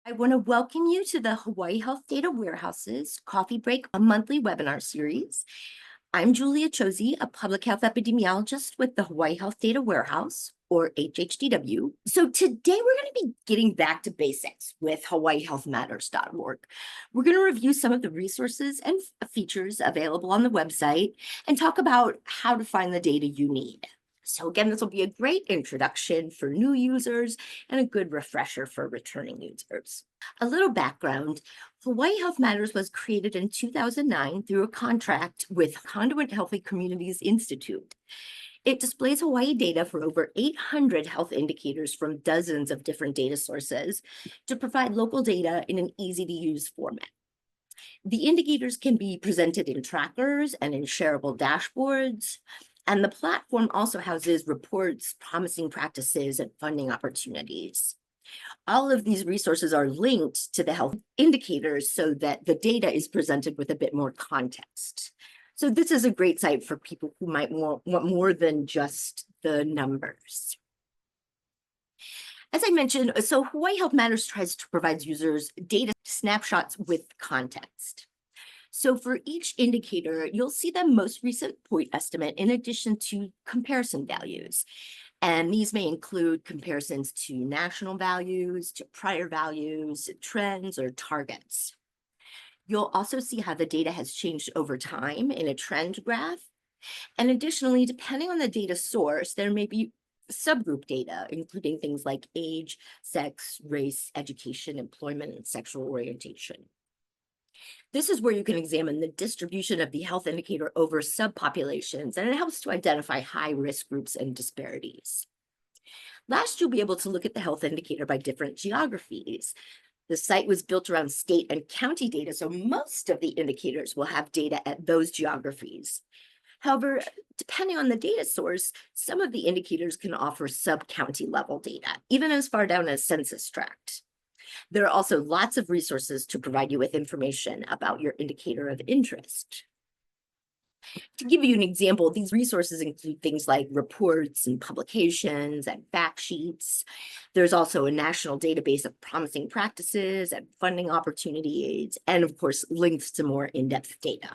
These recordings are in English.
I want to welcome you to the Hawaii Health Data Warehouse's Coffee Break, a monthly webinar series. I'm Julia Chosi, a public health epidemiologist with the Hawaii Health Data Warehouse, or HHDW. So today we're going to be getting back to basics with hawaiihealthmatters.org. We're going to review some of the resources and features available on the website and talk about how to find the data you need. So again, this will be a great introduction for new users and a good refresher for returning users. A little background, Hawaii Health Matters was created in 2009 through a contract with Conduit Healthy Communities Institute. It displays Hawaii data for over 800 health indicators from dozens of different data sources to provide local data in an easy-to-use format. The indicators can be presented in trackers and in shareable dashboards, and the platform also houses reports, promising practices, and funding opportunities. All of these resources are linked to the health indicators so that the data is presented with a bit more context. So this is a great site for people who might want more than just the numbers. As I mentioned, so Hawaii Health Matters tries to provide users data snapshots with context. So for each indicator, you'll see the most recent point estimate in addition to comparison values. And these may include comparisons to national values, to prior values, trends, or targets. You'll also see how the data has changed over time in a trend graph. And additionally, depending on the data source, there may be subgroup data, including things like age, sex, race, education, employment, and sexual orientation. This is where you can examine the distribution of the health indicator over subpopulations, and it helps to identify high-risk groups and disparities. Last, you'll be able to look at the health indicator by different geographies. The site was built around state and county data, so most of the indicators will have data at those geographies. However, depending on the data source, some of the indicators can offer sub-county level data, even as far down as census tract. There are also lots of resources to provide you with information about your indicator of interest. To give you an example, these resources include things like reports and publications and fact sheets. There's also a national database of promising practices and funding opportunities, and of course, links to more in-depth data.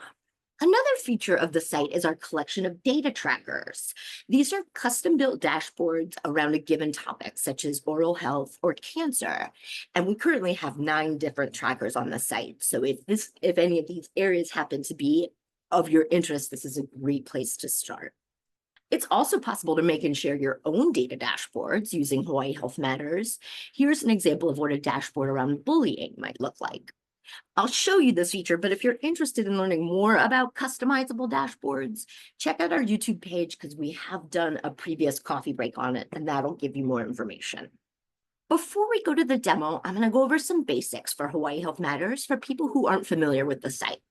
Another feature of the site is our collection of data trackers. These are custom-built dashboards around a given topic, such as oral health or cancer. And we currently have 9 different trackers on the site. So if any of these areas happen to be of your interest, this is a great place to start. It's also possible to make and share your own data dashboards using Hawaii Health Matters. Here's an example of what a dashboard around bullying might look like. I'll show you this feature, but if you're interested in learning more about customizable dashboards, check out our YouTube page because we have done a previous coffee break on it, and that'll give you more information. Before we go to the demo, I'm going to go over some basics for Hawaii Health Matters for people who aren't familiar with the site.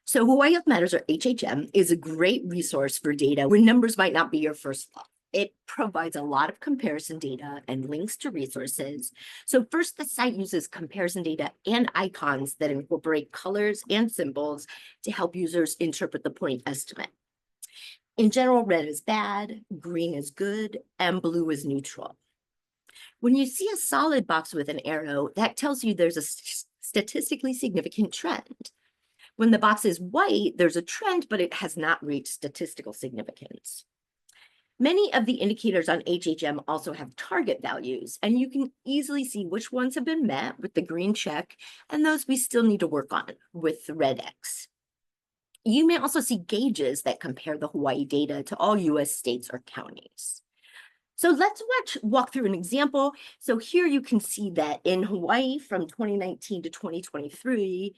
So Hawaii Health Matters, or HHM, is a great resource for data when numbers might not be your first love. It provides a lot of comparison data and links to resources. So first, the site uses comparison data and icons that incorporate colors and symbols to help users interpret the point estimate. In general, red is bad, green is good, and blue is neutral. When you see a solid box with an arrow, that tells you there's a statistically significant trend. When the box is white, there's a trend, but it has not reached statistical significance. Many of the indicators on HHM also have target values, and you can easily see which ones have been met with the green check and those we still need to work on with the red X. You may also see gauges that compare the Hawaii data to all US states or counties. So let's walk through an example. So here you can see that in Hawaii from 2019 to 2023,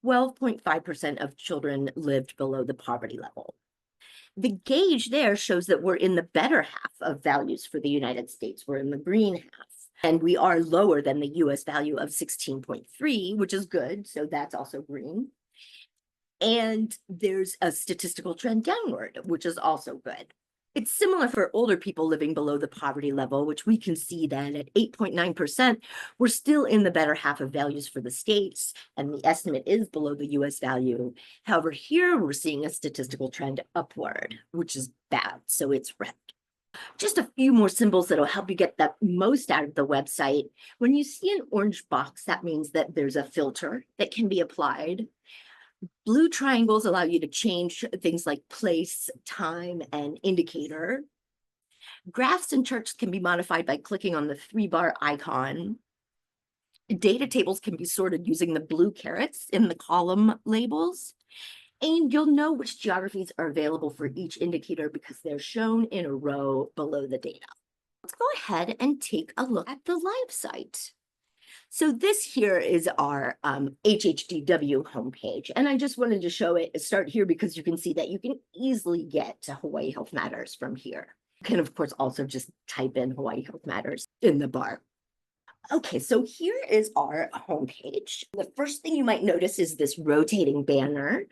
12.5% of children lived below the poverty level. The gauge there shows that we're in the better half of values for the United States. We're in the green half, and we are lower than the US value of 16.3, which is good. So that's also green. And there's a statistical trend downward, which is also good. It's similar for older people living below the poverty level, which we can see that at 8.9%, we're still in the better half of values for the states, and the estimate is below the US value. However, here we're seeing a statistical trend upward, which is bad, so it's red. Just a few more symbols that'll help you get the most out of the website. When you see an orange box, that means that there's a filter that can be applied. Blue triangles allow you to change things like place, time, and indicator. Graphs and charts can be modified by clicking on the 3-bar icon. Data tables can be sorted using the blue carets in the column labels. And you'll know which geographies are available for each indicator because they're shown in a row below the data. Let's go ahead and take a look at the live site. So this here is our HHDW homepage. And I just wanted to start here because you can see that you can easily get to Hawaii Health Matters from here. You can, of course, also just type in Hawaii Health Matters in the bar. Okay, so here is our homepage. The first thing you might notice is this rotating banner.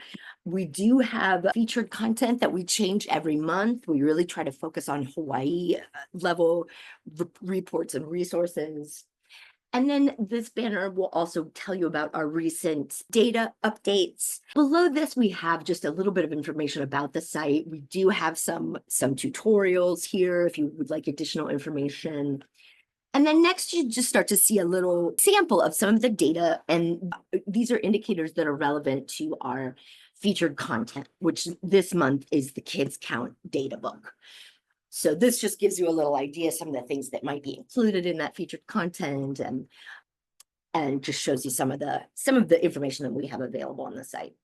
We do have featured content that we change every month. We really try to focus on Hawaii level reports and resources. And then this banner will also tell you about our recent data updates. Below this, we have just a little bit of information about the site. We do have some tutorials here if you would like additional information. And then next, you just start to see a little sample of some of the data. And these are indicators that are relevant to our featured content, which this month is the Kids Count data book. So this just gives you a little idea, some of the things that might be included in that featured content and just shows you some of the information that we have available on the site.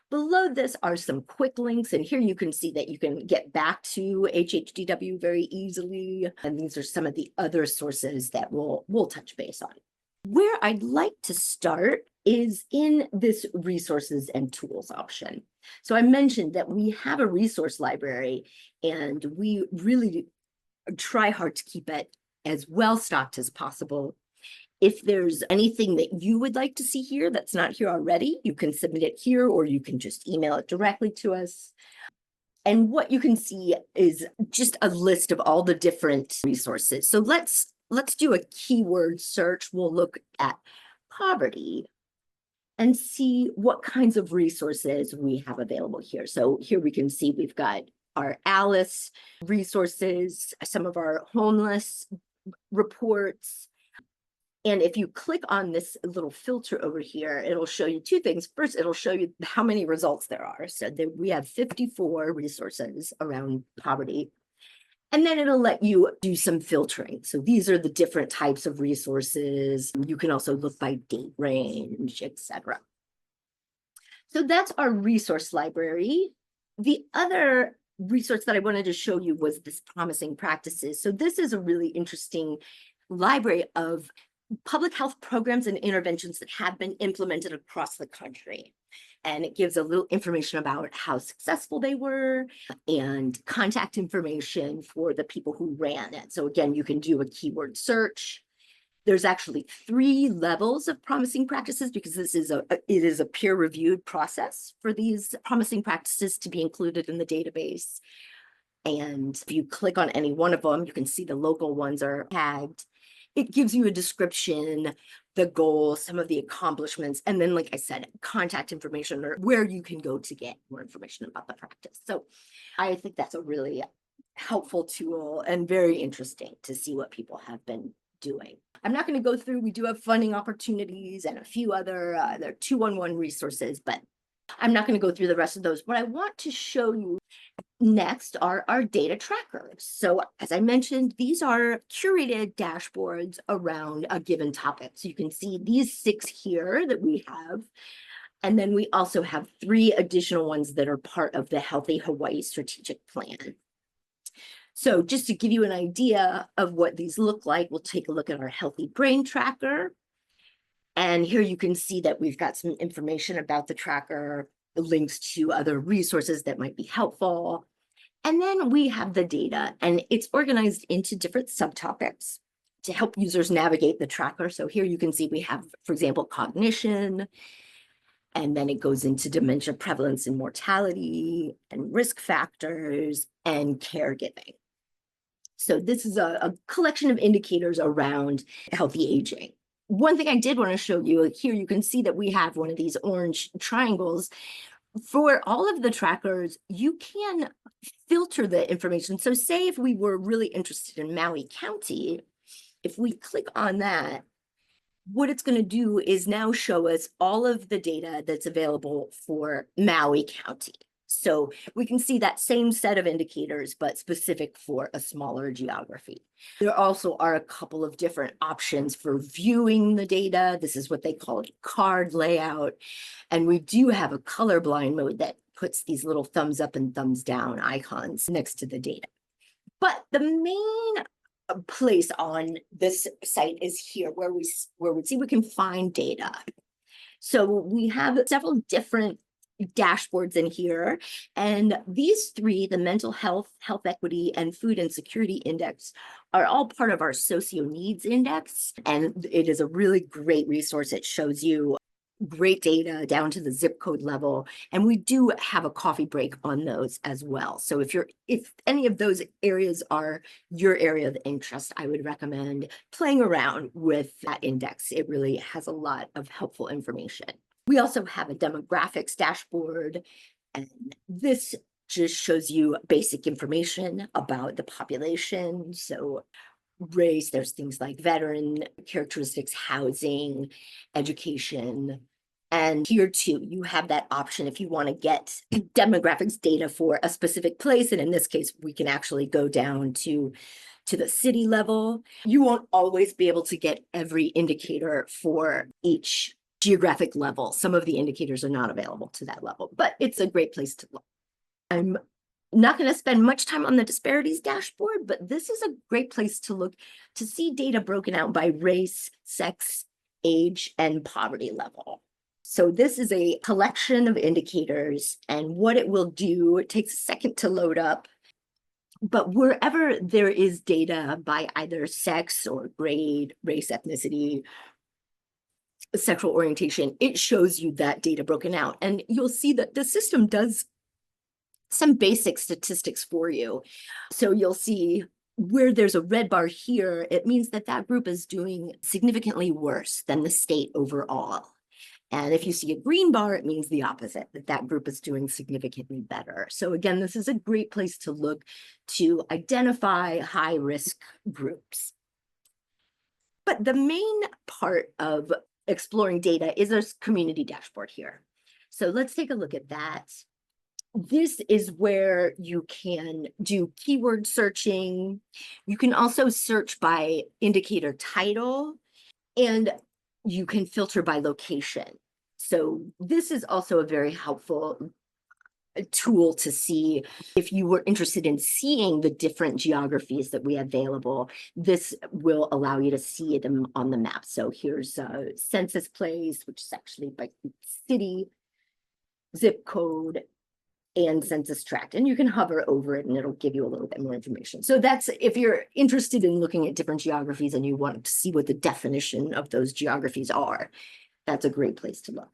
Below this are some quick links, and here you can see that you can get back to HHDW very easily. And these are some of the other sources that we'll touch base on. Where I'd like to start is in this resources and tools option. So I mentioned that we have a resource library, and we really try hard to keep it as well stocked as possible. If there's anything that you would like to see here that's not here already, you can submit it here, or you can just email it directly to us. And what you can see is just a list of all the different resources. So let's do a keyword search. We'll look at poverty and see what kinds of resources we have available here. So here we can see we've got our ALICE resources, some of our homeless reports. And if you click on this little filter over here, it'll show you two things. First, it'll show you how many results there are. So we have 54 resources around poverty. And then it'll let you do some filtering. So these are the different types of resources. You can also look by date range, etc. So that's our resource library. The other resource that I wanted to show you was this promising practices. So this is a really interesting library of public health programs and interventions that have been implemented across the country. And it gives a little information about how successful they were and contact information for the people who ran it. So again, you can do a keyword search. There's actually 3 levels of promising practices because it is a peer-reviewed process for these promising practices to be included in the database. And if you click on any one of them, you can see the local ones are tagged. It gives you a description, the goal, some of the accomplishments, and then, like I said, contact information or where you can go to get more information about the practice. So I think that's a really helpful tool and very interesting to see what people have been doing. I'm not going to go through, we do have funding opportunities and a few other, there are 211 resources, but I'm not going to go through the rest of those. What I want to show you next are our data trackers. So as I mentioned, these are curated dashboards around a given topic. So you can see these 6 here that we have. And then we also have 3 additional ones that are part of the Healthy Hawaii Strategic Plan. So just to give you an idea of what these look like, we'll take a look at our Healthy Brain Tracker. And here you can see that we've got some information about the tracker, links to other resources that might be helpful. And then we have the data, and it's organized into different subtopics to help users navigate the tracker. So here you can see we have, for example, cognition, and then it goes into dementia prevalence and mortality and risk factors and caregiving. So this is a collection of indicators around healthy aging. One thing I did want to show you here, you can see that we have one of these orange triangles For all of the trackers, you can filter the information. So say if we were really interested in Maui County, if we click on that, what it's going to do is now show us all of the data that's available for Maui County. So we can see that same set of indicators, but specific for a smaller geography. There also are a couple of different options for viewing the data. This is what they call card layout. And we do have a colorblind mode that puts these little thumbs up and thumbs down icons next to the data. But the main place on this site is here where we see we can find data. So we have several different dashboards in here, and these three, the mental health, health equity, and food insecurity index, are all part of our socio needs index, and it is a really great resource. It shows you great data down to the zip code level, and we do have a coffee break on those as well. So if any of those areas are your area of interest, I would recommend playing around with that index. It really has a lot of helpful information. We also have a demographics dashboard, and this just shows you basic information about the population. So race, there's things like veteran characteristics, housing, education. And here too, you have that option if you want to get demographics data for a specific place. And in this case, we can actually go down to the city level. You won't always be able to get every indicator for each geographic level. Some of the indicators are not available to that level, but it's a great place to look. I'm not going to spend much time on the disparities dashboard, but this is a great place to look to see data broken out by race, sex, age, and poverty level. So this is a collection of indicators, and what it will do, it takes a second to load up, but wherever there is data by either sex or grade, race, ethnicity, sexual orientation, it shows you that data broken out. And you'll see that the system does some basic statistics for you. So you'll see where there's a red bar here, it means that that group is doing significantly worse than the state overall. And if you see a green bar, it means the opposite, that that group is doing significantly better. So again, this is a great place to look to identify high-risk groups. But the main part of exploring data is a community dashboard here. So let's take a look at that. This is where you can do keyword searching. You can also search by indicator title, and you can filter by location. So this is also a very helpful tool to see if you were interested in seeing the different geographies that we have available. This will allow you to see them on the map. So here's a census place, which is actually by city, zip code, and census tract, and you can hover over it and it'll give you a little bit more information. So that's if you're interested in looking at different geographies and you want to see what the definition of those geographies are, that's a great place to look.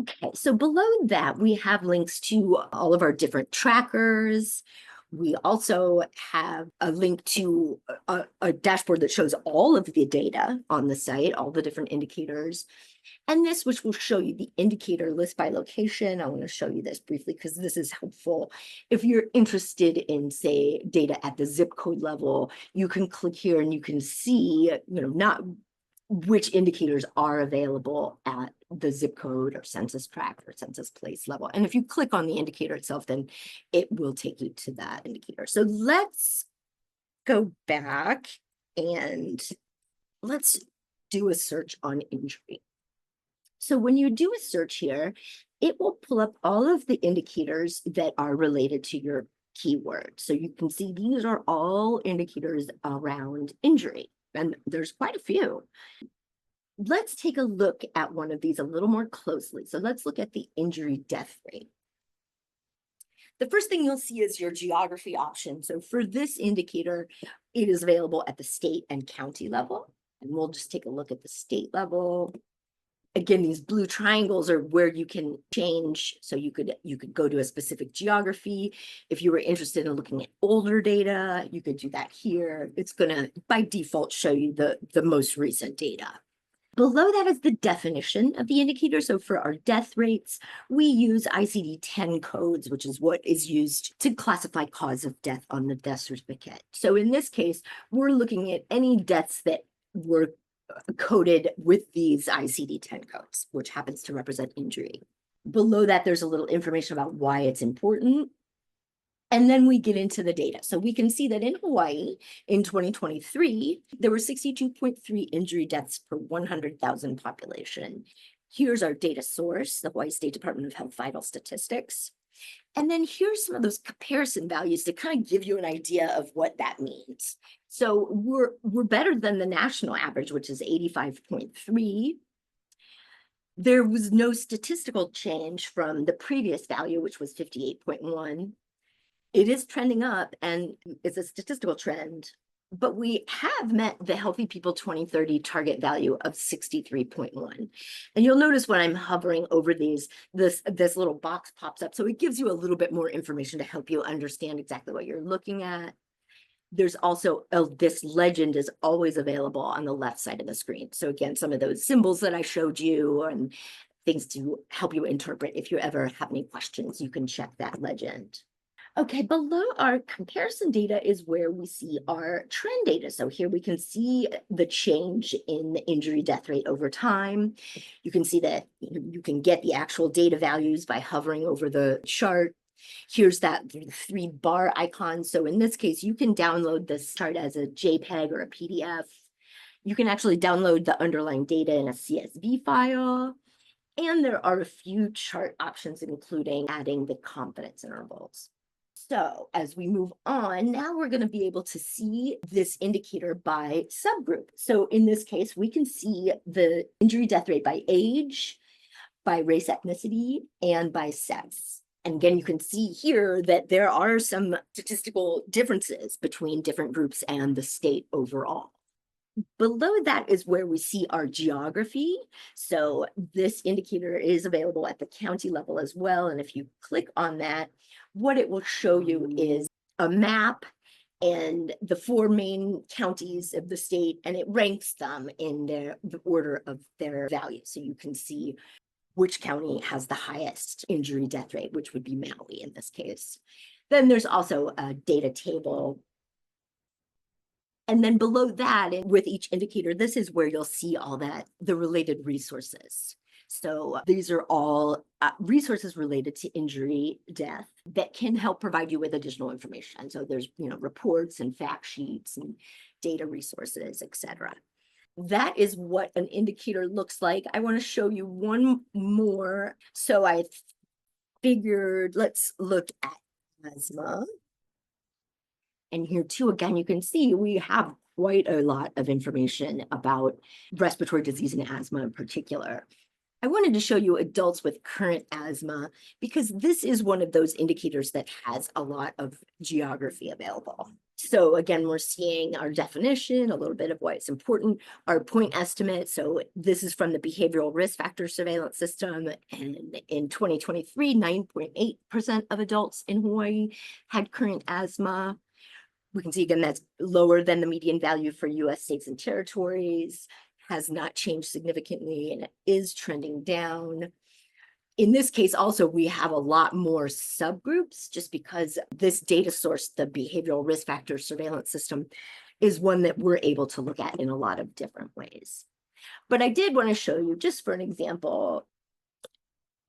Okay, so below that, we have links to all of our different trackers. We also have a link to a dashboard that shows all of the data on the site, all the different indicators. And this, which will show you the indicator list by location. I want to show you this briefly because this is helpful. If you're interested in, say, data at the zip code level, you can click here and you can see, not which indicators are available at the zip code or census tract or census place level. And if you click on the indicator itself, then it will take you to that indicator. So let's go back and let's do a search on injury. So when you do a search here, it will pull up all of the indicators that are related to your keyword. So you can see these are all indicators around injury, and there's quite a few. Let's take a look at one of these a little more closely. So let's look at the injury death rate. The first thing you'll see is your geography option. So for this indicator, it is available at the state and county level. And we'll just take a look at the state level. Again, these blue triangles are where you can change. So you could go to a specific geography. If you were interested in looking at older data, you could do that here. It's going to, by default, show you the most recent data. Below that is the definition of the indicator. So for our death rates, we use ICD-10 codes, which is what is used to classify cause of death on the death certificate. So in this case, we're looking at any deaths that were coded with these ICD-10 codes, which happens to represent injury. Below that, there's a little information about why it's important. And then we get into the data. So we can see that in Hawaii in 2023, there were 62.3 injury deaths per 100,000 population. Here's our data source, the Hawaii State Department of Health Vital Statistics. And then here's some of those comparison values to kind of give you an idea of what that means. So we're better than the national average, which is 85.3. There was no statistical change from the previous value, which was 58.1. It is trending up and it's a statistical trend, but we have met the Healthy People 2030 target value of 63.1. And you'll notice when I'm hovering over these, this little box pops up. So it gives you a little bit more information to help you understand exactly what you're looking at. There's also, this legend is always available on the left side of the screen. So again, some of those symbols that I showed you and things to help you interpret. If you ever have any questions, you can check that legend. Okay, below our comparison data is where we see our trend data. So here we can see the change in the injury death rate over time. You can see that you can get the actual data values by hovering over the chart. Here's that 3-bar icon. So in this case, you can download this chart as a JPEG or a PDF. You can actually download the underlying data in a CSV file. And there are a few chart options, including adding the confidence intervals. So as we move on, now we're going to be able to see this indicator by subgroup. So in this case, we can see the injury death rate by age, by race, ethnicity, and by sex. And again, you can see here that there are some statistical differences between different groups and the state overall. Below that is where we see our geography. So this indicator is available at the county level as well. And if you click on that, what it will show you is a map and the 4 main counties of the state, and it ranks them in the order of their value. So you can see which county has the highest injury death rate, which would be Maui in this case. Then there's also a data table. And then below that, and with each indicator, this is where you'll see all that, the related resources. So these are all resources related to injury death that can help provide you with additional information. So there's, reports and fact sheets and data resources, etc. That is what an indicator looks like. I want to show you one more. So I figured, let's look at asthma. And here too, again, you can see we have quite a lot of information about respiratory disease and asthma in particular. I wanted to show you adults with current asthma because this is one of those indicators that has a lot of geography available. So again, we're seeing our definition, a little bit of why it's important, our point estimate. So this is from the Behavioral Risk Factor Surveillance System. And in 2023, 9.8% of adults in Hawaii had current asthma. We can see again, that's lower than the median value for US states and territories, has not changed significantly, and it is trending down. In this case, also, we have a lot more subgroups just because this data source, the Behavioral Risk Factor Surveillance System, is one that we're able to look at in a lot of different ways. But I did want to show you, just for an example,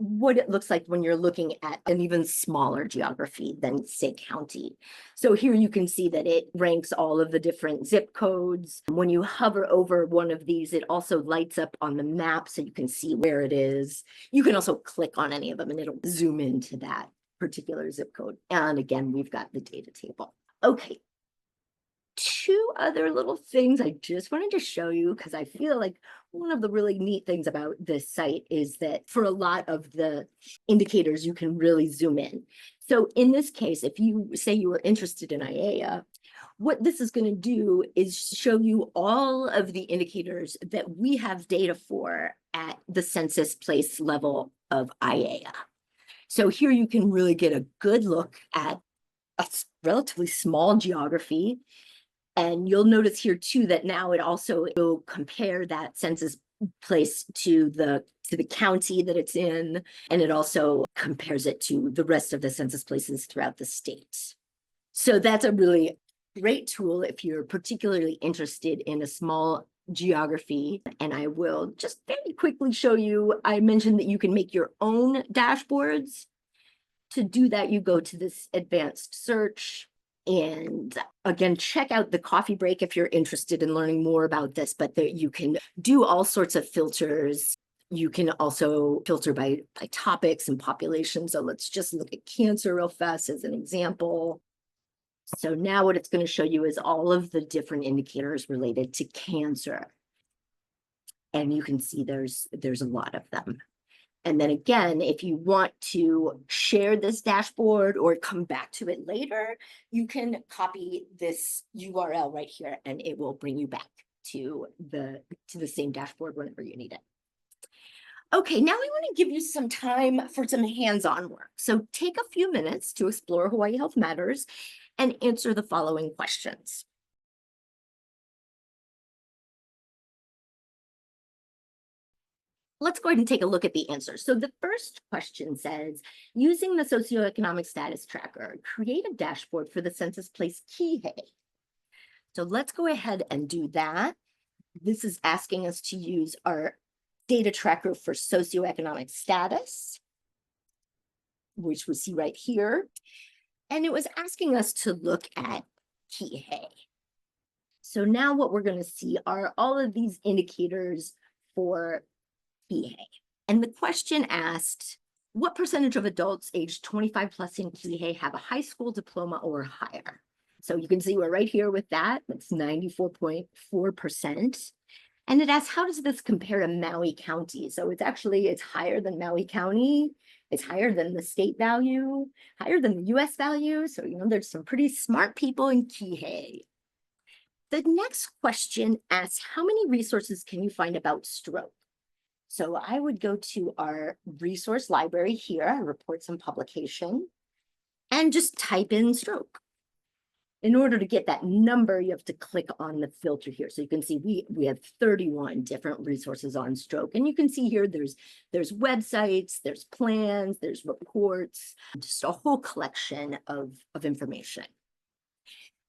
what it looks like when you're looking at an even smaller geography than, say, county. So here you can see that it ranks all of the different zip codes. When you hover over one of these, it also lights up on the map so you can see where it is. You can also click on any of them and it'll zoom into that particular zip code. And again, we've got the data table. Okay. 2 other little things I just wanted to show you because I feel like one of the really neat things about this site is that for a lot of the indicators, you can really zoom in. So in this case, if you say you were interested in IAEA, what this is going to do is show you all of the indicators that we have data for at the census place level of IAEA. So here you can really get a good look at a relatively small geography. And you'll notice here too that now it also will compare that census place to the county that it's in, and it also compares it to the rest of the census places throughout the state. So that's a really great tool if you're particularly interested in a small geography. And I will just very quickly show you, I mentioned that you can make your own dashboards. To do that, you go to this advanced search. And again, check out the coffee break if you're interested in learning more about this, but there you can do all sorts of filters. You can also filter by topics and population. So let's just look at cancer real fast as an example. So now what it's going to show you is all of the different indicators related to cancer. And you can see there's a lot of them. And then again, if you want to share this dashboard or come back to it later, you can copy this URL right here and it will bring you back to the same dashboard whenever you need it. Okay, now I want to give you some time for some hands-on work. So take a few minutes to explore Hawaii Health Matters and answer the following questions. Let's go ahead and take a look at the answers. So the first question says, using the socioeconomic status tracker, create a dashboard for the census place Kihei. So let's go ahead and do that. This is asking us to use our data tracker for socioeconomic status, which we see right here. And it was asking us to look at Kihei. So now what we're going to see are all of these indicators for Kihei. And the question asked, what percentage of adults aged 25 plus in Kihei have a high school diploma or higher? So you can see we're right here with that. It's 94.4%. And it asks, how does this compare to Maui County? So it's higher than Maui County. It's higher than the state value, higher than the US value. So, there's some pretty smart people in Kihei. The next question asks, how many resources can you find about stroke? So I would go to our resource library here, reports and publication, and just type in stroke. In order to get that number, you have to click on the filter here. So you can see we have 31 different resources on stroke. And you can see here there's websites, there's plans, there's reports, just a whole collection of information.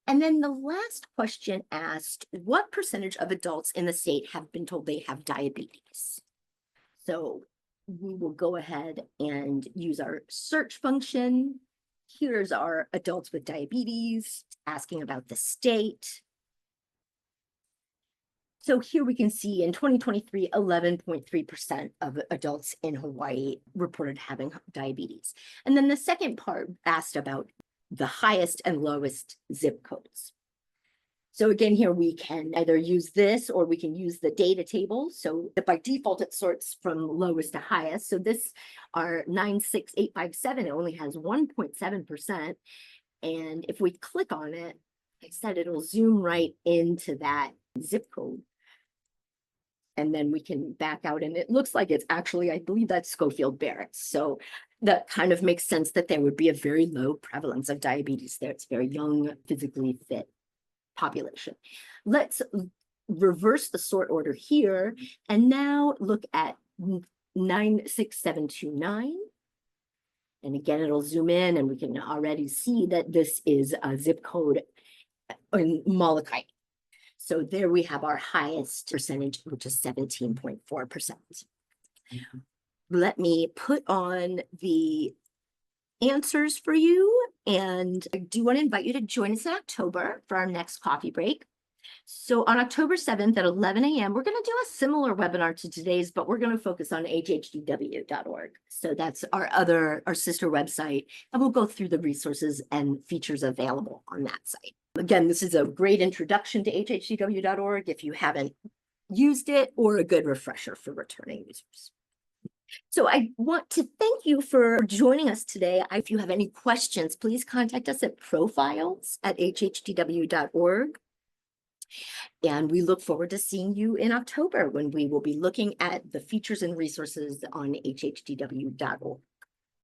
And then the last question asked, what percentage of adults in the state have been told they have diabetes? So we will go ahead and use our search function. Here's our adults with diabetes, asking about the state. So here we can see in 2023, 11.3% of adults in Hawaii reported having diabetes. And then the second part asked about the highest and lowest zip codes. So again, here we can either use this or we can use the data table. So by default, it sorts from lowest to highest. So this, our 96857, it only has 1.7%. And if we click on it, like I said, it'll zoom right into that zip code. And then we can back out and it looks like it's actually, I believe that's Schofield Barracks. So that kind of makes sense that there would be a very low prevalence of diabetes there. It's very young, physically fit population. Let's reverse the sort order here and now look at 96729. And again, it'll zoom in and we can already see that this is a zip code in Molokai. So there we have our highest percentage, which is 17.4%. Let me put on the answers for you. And I do want to invite you to join us in October for our next coffee break. So on October 7th at 11 a.m., we're going to do a similar webinar to today's, but we're going to focus on hhdw.org. So that's our sister website, and we'll go through the resources and features available on that site. Again, this is a great introduction to hhdw.org if you haven't used it, or a good refresher for returning users. So I want to thank you for joining us today. If you have any questions, please contact us at profiles@hhdw.org. And we look forward to seeing you in October when we will be looking at the features and resources on hhdw.org.